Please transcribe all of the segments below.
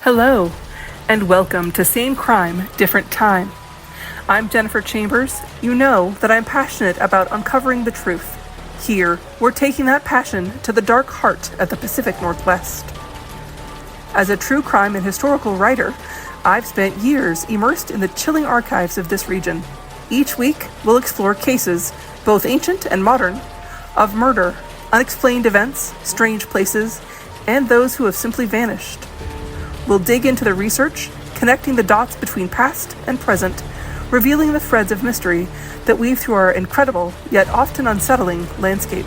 Hello, and welcome to Same Crime, Different Time. I'm Jennifer Chambers. You know that I'm passionate about uncovering the truth. Here, we're taking that passion to the dark heart of the Pacific Northwest. As a true crime and historical writer, I've spent years immersed in the chilling archives of this region. Each week, we'll explore cases, both ancient and modern, of murder, unexplained events, strange places, and those who have simply vanished. We'll dig into the research, connecting the dots between past and present, revealing the threads of mystery that weave through our incredible, yet often unsettling, landscape.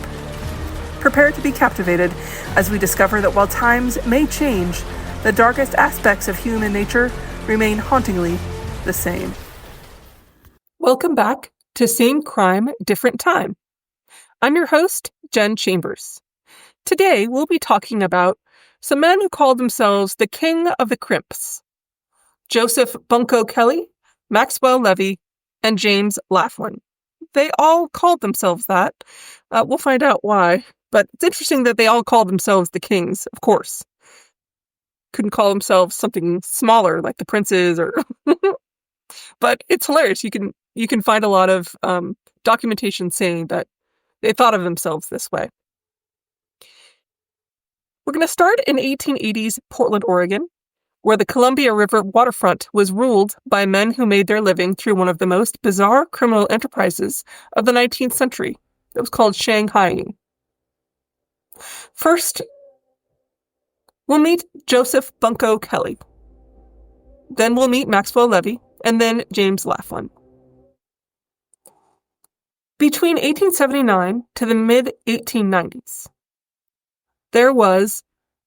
Prepare to be captivated as we discover that while times may change, the darkest aspects of human nature remain hauntingly the same. Welcome back to Same Crime, Different Time. I'm your host, Jen Chambers. Today, we'll be talking about some men who called themselves the King of the Crimps: Joseph Bunco Kelly, Maxwell Levy, and James Laughlin. They all called themselves that. We'll find out why, but it's interesting that they all called themselves the Kings, of course. Couldn't call themselves something smaller like the Princes, or but it's hilarious. You can find a lot of documentation saying that they thought of themselves this way. We're going to start in 1880s Portland, Oregon, where the Columbia River waterfront was ruled by men who made their living through one of the most bizarre criminal enterprises of the 19th century. It was called shanghaiing. First, we'll meet Joseph Bunco Kelly. Then we'll meet Maxwell Levy, and then James Laughlin. Between 1879 to the mid-1890s, there was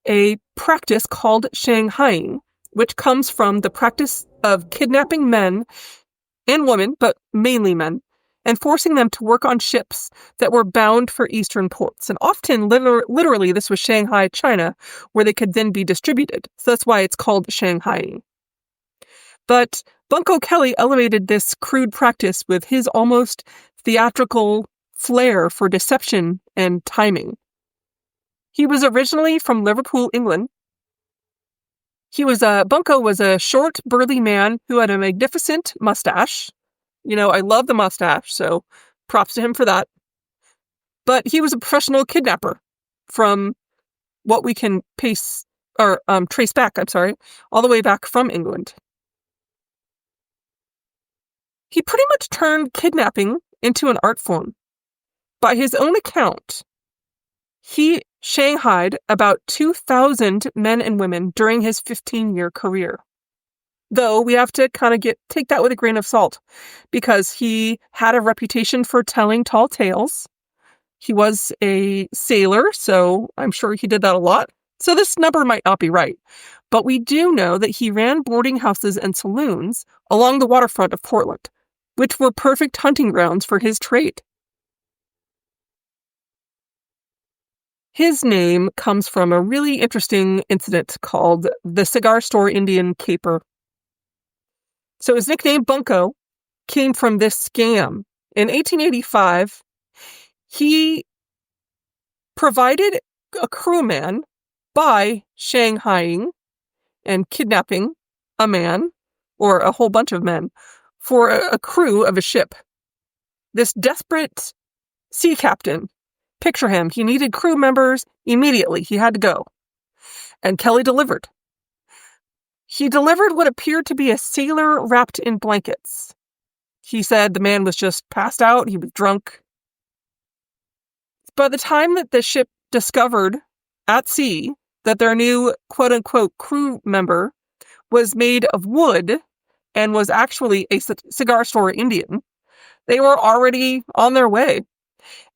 a practice called shanghaiing, which comes from the practice of kidnapping men and women, but mainly men, and forcing them to work on ships that were bound for eastern ports. And often, literally, this was Shanghai, China, where they could then be distributed. So that's why it's called shanghaiing. But Bunco Kelly elevated this crude practice with his almost theatrical flair for deception and timing. He was originally from Liverpool, England. Bunco was a short, burly man who had a magnificent mustache. You know, I love the mustache, so props to him for that. But he was a professional kidnapper from what we can trace back, all the way back from England. He pretty much turned kidnapping into an art form. By his own account, he shanghaied about 2,000 men and women during his 15-year career. Though we have to kind of take that with a grain of salt, because he had a reputation for telling tall tales. He was a sailor, so I'm sure he did that a lot. So this number might not be right. But we do know that he ran boarding houses and saloons along the waterfront of Portland, which were perfect hunting grounds for his trade. His name comes from a really interesting incident called the cigar store Indian caper. So his nickname Bunco came from this scam. In 1885, he provided a crewman by shanghaiing and kidnapping a man, or a whole bunch of men, for a crew of a ship. This desperate sea captain, picture him, he needed crew members immediately. He had to go. And Kelly delivered. He delivered what appeared to be a sailor wrapped in blankets. He said the man was just passed out, he was drunk. By the time that the ship discovered at sea that their new quote-unquote crew member was made of wood and was actually a cigar store Indian, they were already on their way.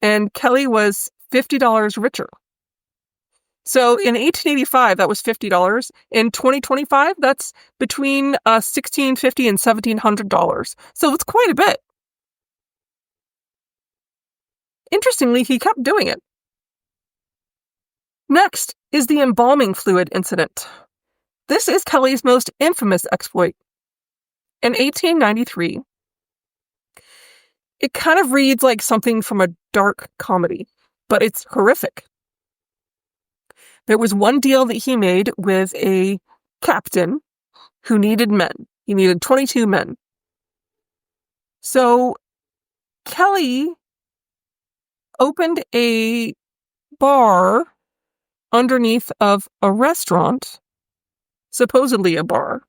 And Kelly was $50 richer. So in 1885, that was $50. In 2025, that's between $1,650 and $1,700. So it's quite a bit. Interestingly, he kept doing it. Next is the embalming fluid incident. This is Kelly's most infamous exploit. In 1893, it kind of reads like something from a dark comedy, but it's horrific. There was one deal that he made with a captain who needed men. He needed 22 men. So Kelly opened a bar underneath of a restaurant, supposedly a bar,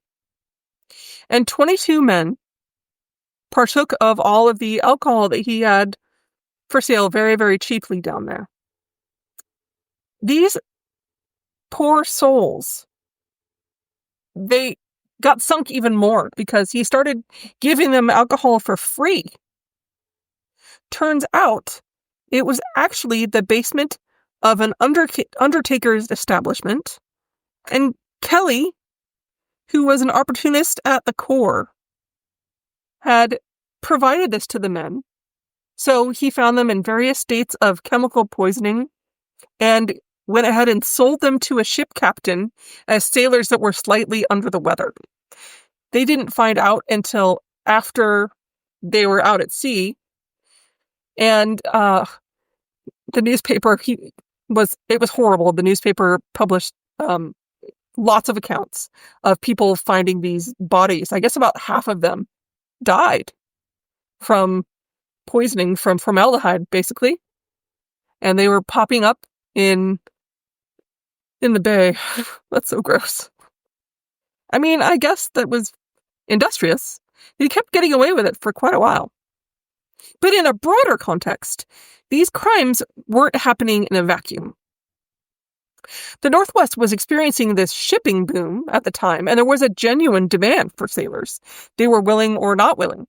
and 22 men partook of all of the alcohol that he had for sale very, very cheaply down there. These poor souls, they got sunk even more because he started giving them alcohol for free. Turns out it was actually the basement of an undertaker's establishment, and Kelly, who was an opportunist at the core, had provided this to the men. So he found them in various states of chemical poisoning and went ahead and sold them to a ship captain as sailors that were slightly under the weather. They didn't find out until after they were out at sea. And the newspaper, it was horrible. The newspaper published lots of accounts of people finding these bodies. I guess about half of them died from poisoning from formaldehyde, basically. And they were popping up in the bay. That's so gross. I mean, I guess that was industrious. He kept getting away with it for quite a while. But in a broader context, these crimes weren't happening in a vacuum. The Northwest was experiencing this shipping boom at the time, and there was a genuine demand for sailors. They were willing or not willing.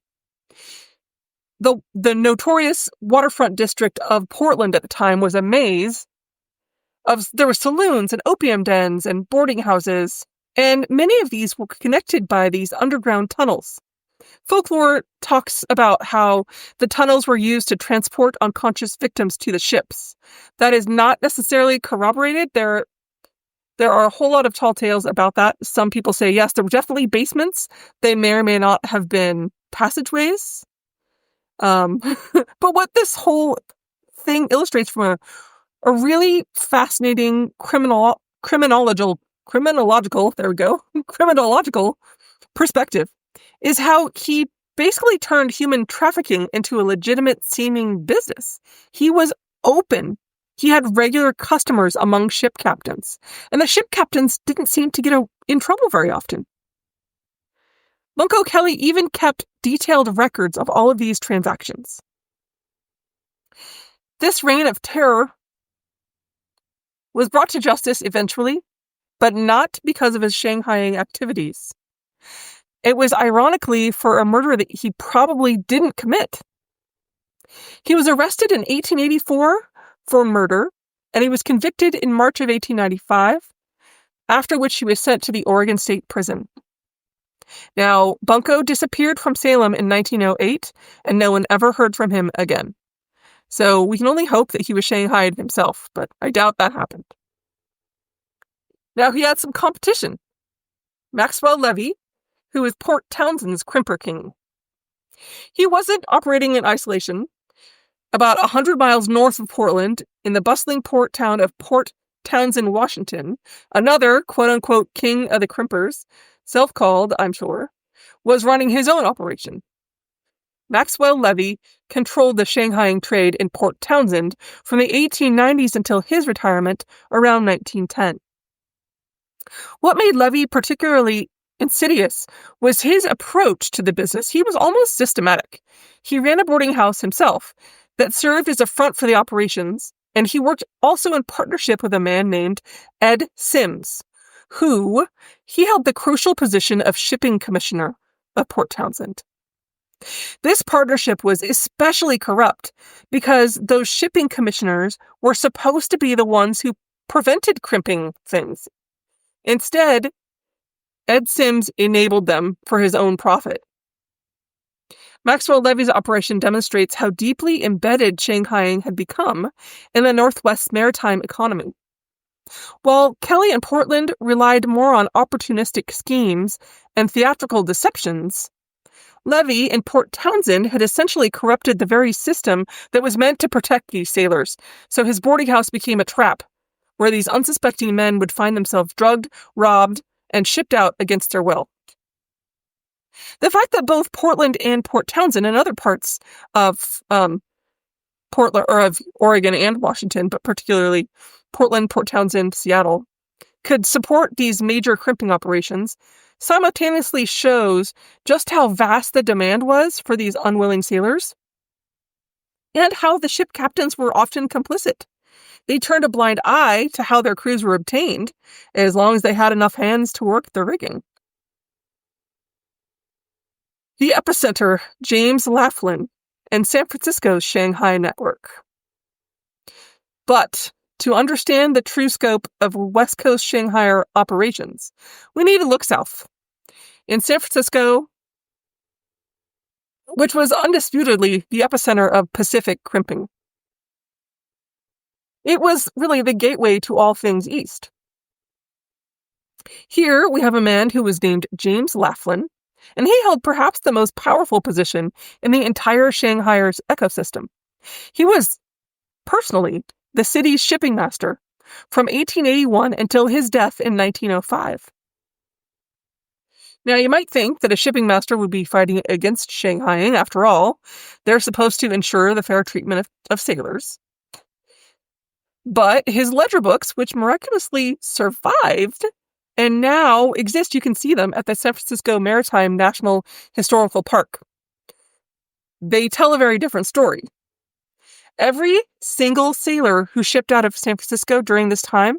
The notorious waterfront district of Portland at the time was a maze. There were saloons and opium dens and boarding houses, and many of these were connected by these underground tunnels. Folklore talks about how the tunnels were used to transport unconscious victims to the ships. That is not necessarily corroborated. There are a whole lot of tall tales about that. Some people say, yes, there were definitely basements. They may or may not have been passageways. But what this whole thing illustrates from a really fascinating criminological perspective is how he basically turned human trafficking into a legitimate seeming business. He was open. He had regular customers among ship captains, and the ship captains didn't seem to get in trouble very often. Bunco Kelly even kept detailed records of all of these transactions. This reign of terror was brought to justice eventually, but not because of his shanghaiing activities. It was ironically for a murder that he probably didn't commit. He was arrested in 1884 for murder, and he was convicted in March of 1895, after which he was sent to the Oregon State Prison. Now, Bunco disappeared from Salem in 1908, and no one ever heard from him again. So we can only hope that he was shanghaied himself, but I doubt that happened. Now, he had some competition. Maxwell Levy, who was Port Townsend's Crimper king. He wasn't operating in isolation. About 100 miles north of Portland, in the bustling port town of Port Townsend, Washington, another quote-unquote king of the Crimpers, self-called, I'm sure, was running his own operation. Maxwell Levy controlled the shanghaiing trade in Port Townsend from the 1890s until his retirement around 1910. What made Levy particularly insidious was his approach to the business. He was almost systematic. He ran a boarding house himself that served as a front for the operations, and he worked also in partnership with a man named Ed Sims, he held the crucial position of shipping commissioner of Port Townsend. This partnership was especially corrupt because those shipping commissioners were supposed to be the ones who prevented crimping things. Instead, Ed Sims enabled them for his own profit. Maxwell Levy's operation demonstrates how deeply embedded shanghaiing had become in the Northwest's maritime economy. While Kelly and Portland relied more on opportunistic schemes and theatrical deceptions, Levy in Port Townsend had essentially corrupted the very system that was meant to protect these sailors, so his boarding house became a trap, where these unsuspecting men would find themselves drugged, robbed, and shipped out against their will. The fact that both Portland and Port Townsend and other parts of Portland or of Oregon and Washington, but particularly Portland, Port Townsend, Seattle, could support these major crimping operations simultaneously shows just how vast the demand was for these unwilling sailors and how the ship captains were often complicit. They turned a blind eye to how their crews were obtained as long as they had enough hands to work the rigging. The epicenter, James Laughlin, and San Francisco's Shanghai network. But to understand the true scope of West Coast Shanghai operations, we need to look south. In San Francisco, which was undisputedly the epicenter of Pacific crimping, it was really the gateway to all things east. Here we have a man who was named James Laughlin, and he held perhaps the most powerful position in the entire Shanghai's ecosystem. He was, personally, the city's shipping master from 1881 until his death in 1905. Now, you might think that a shipping master would be fighting against Shanghaiing. After all, they're supposed to ensure the fair treatment of sailors. But his ledger books, which miraculously survived and now exist, you can see them at the San Francisco Maritime National Historical Park. They tell a very different story. Every single sailor who shipped out of San Francisco during this time,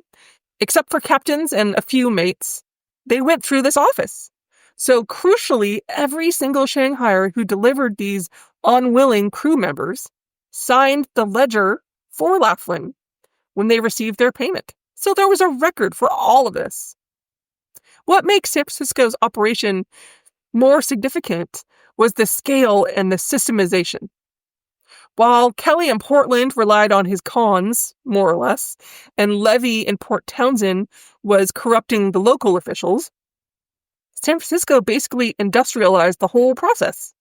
except for captains and a few mates, they went through this office. So crucially, every single Shanghaier who delivered these unwilling crew members signed the ledger for Laughlin when they received their payment. So there was a record for all of this. What makes San Francisco's operation more significant was the scale and the systemization. While Kelly in Portland relied on his cons, more or less, and Levy in Port Townsend was corrupting the local officials, San Francisco basically industrialized the whole process.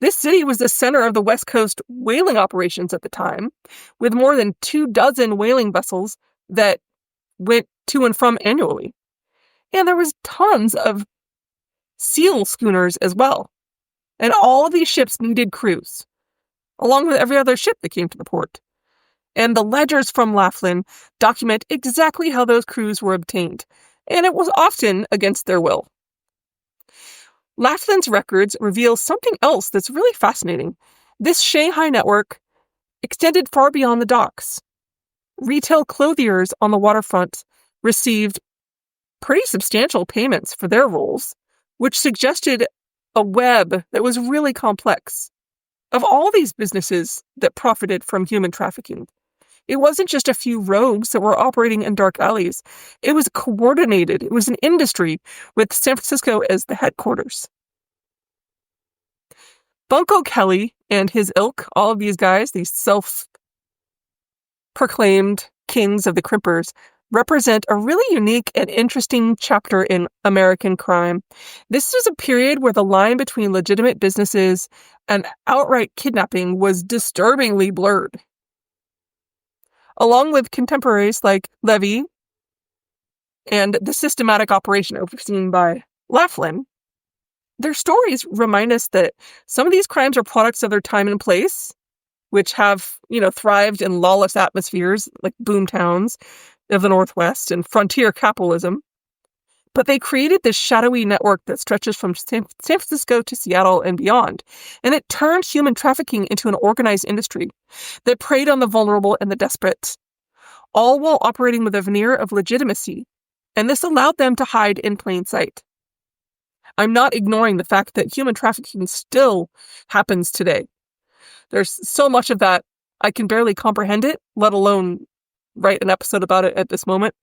This city was the center of the West Coast whaling operations at the time, with more than 24 whaling vessels that went to and from annually. And there was tons of seal schooners as well. And all of these ships needed crews, along with every other ship that came to the port. And the ledgers from Laughlin document exactly how those crews were obtained, and it was often against their will. Laughlin's records reveal something else that's really fascinating. This Shanghai network extended far beyond the docks. Retail clothiers on the waterfront received pretty substantial payments for their roles, which suggested a web that was really complex of all these businesses that profited from human trafficking. It wasn't just a few rogues that were operating in dark alleys. It was coordinated. It was an industry with San Francisco as the headquarters. Bunco Kelly and his ilk, all of these guys, these self-proclaimed kings of the Crimpers, represent a really unique and interesting chapter in American crime. This was a period where the line between legitimate businesses and outright kidnapping was disturbingly blurred. Along with contemporaries like Levy and the systematic operation overseen by Laughlin, their stories remind us that some of these crimes are products of their time and place, which have, thrived in lawless atmospheres like boom towns of the Northwest and frontier capitalism. But they created this shadowy network that stretches from San Francisco to Seattle and beyond. And it turned human trafficking into an organized industry that preyed on the vulnerable and the desperate, all while operating with a veneer of legitimacy. And this allowed them to hide in plain sight. I'm not ignoring the fact that human trafficking still happens today. There's so much of that, I can barely comprehend it, let alone write an episode about it at this moment.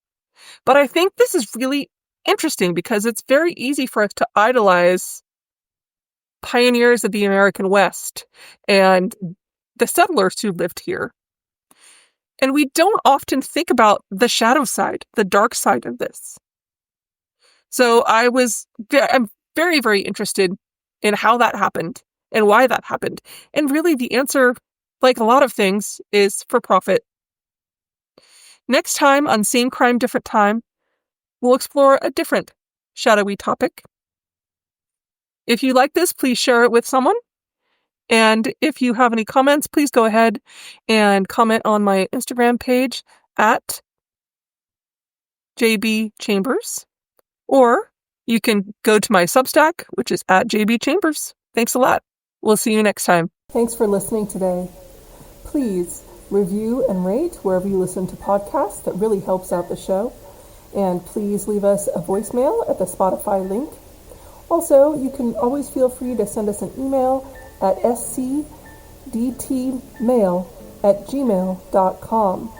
But I think this is really interesting because it's very easy for us to idolize pioneers of the American West and the settlers who lived here. And we don't often think about the shadow side, the dark side of this. So I'm very, very interested in how that happened and why that happened. And really the answer, like a lot of things, is for profit. Next time on Same Crime, Different Time, we'll explore a different shadowy topic. If you like this, please share it with someone. And if you have any comments, please go ahead and comment on my Instagram page at JB Chambers. Or you can go to my Substack, which is at JB Chambers. Thanks a lot. We'll see you next time. Thanks for listening today. Please review and rate wherever you listen to podcasts. That really helps out the show. And please leave us a voicemail at the Spotify link. Also, you can always feel free to send us an email at scdtmail@gmail.com.